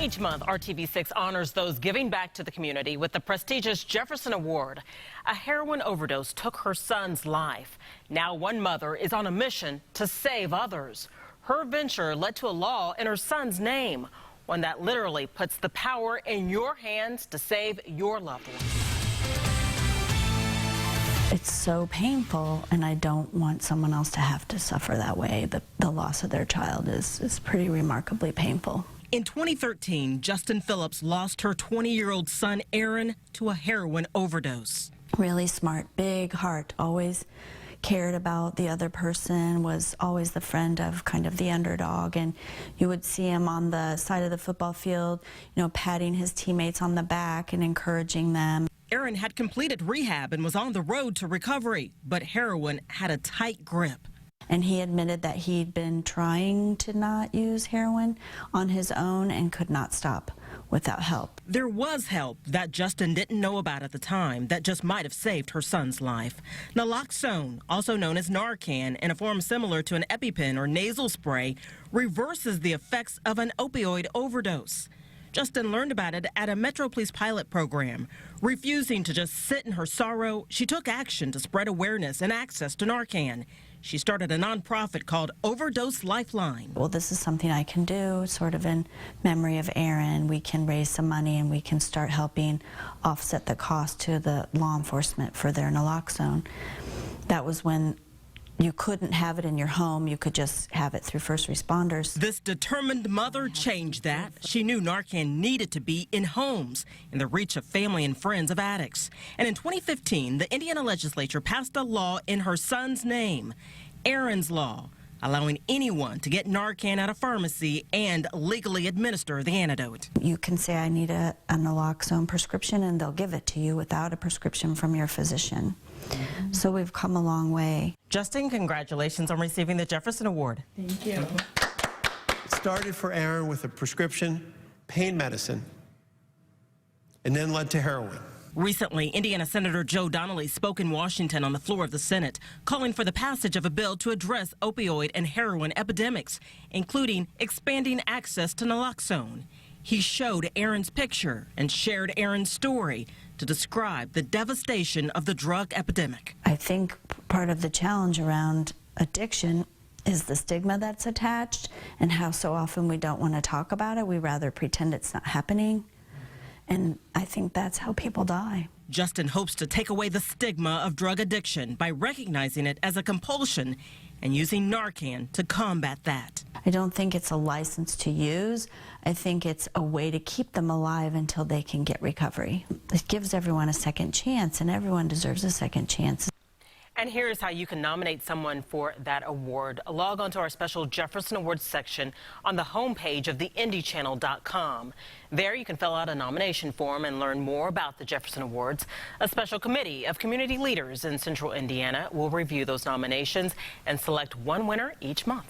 Each month, RTV6 honors those giving back to the community with the prestigious Jefferson Award. A heroin overdose took her son's life. Now one mother is on a mission to save others. Her venture led to a law in her son's name, one that literally puts the power in your hands to save your loved ones. It's so painful, and I don't want someone else to have to suffer that way. The loss of their child is pretty remarkably painful. In 2013, Justin Phillips lost her 20-year-old son, Aaron, to a heroin overdose. Really smart, big heart, always cared about the other person, was always the friend of kind of the underdog, and you would see him on the side of the football field, you know, patting his teammates on the back and encouraging them. Aaron had completed rehab and was on the road to recovery, but heroin had a tight grip. And he admitted that he'd been trying to not use heroin on his own and could not stop without help. There was help that Justin didn't know about at the time that just might have saved her son's life. Naloxone, also known as Narcan, in a form similar to an EpiPen or nasal spray, reverses the effects of an opioid overdose. Justin learned about it at a Metro Police pilot program. Refusing to just sit in her sorrow, she took action to spread awareness and access to Narcan. She started a nonprofit called Overdose Lifeline. Well, this is something I can do, sort of in memory of Aaron. We can raise some money and we can start helping offset the cost to the law enforcement for their naloxone. That was when you couldn't have it in your home, you could just have it through first responders. This determined mother changed that. She knew Narcan needed to be in homes, in the reach of family and friends of addicts. And in 2015, the Indiana legislature passed a law in her son's name, Aaron's Law, allowing anyone to get Narcan at a pharmacy and legally administer the antidote. You can say, I need a naloxone prescription, and they'll give it to you without a prescription from your physician. So we've come a long way. Justin, congratulations on receiving the Jefferson Award. Thank you. It started for Aaron with a prescription pain medicine and then led to heroin. Recently, Indiana Senator Joe Donnelly spoke in Washington on the floor of the Senate, calling for the passage of a bill to address opioid and heroin epidemics, including expanding access to naloxone. He showed Aaron's picture and shared Aaron's story to describe the devastation of the drug epidemic. I think part of the challenge around addiction is the stigma that's attached and how so often we don't want to talk about it. We rather pretend it's not happening. And I think that's how people die. Justin hopes to take away the stigma of drug addiction by recognizing it as a compulsion and using Narcan to combat that. I don't think it's a license to use. I think it's a way to keep them alive until they can get recovery. It gives everyone a second chance, and everyone deserves a second chance. And here's how you can nominate someone for that award. Log on to our special Jefferson Awards section on the homepage of theindychannel.com. There you can fill out a nomination form and learn more about the Jefferson Awards. A special committee of community leaders in Central Indiana will review those nominations and select one winner each month.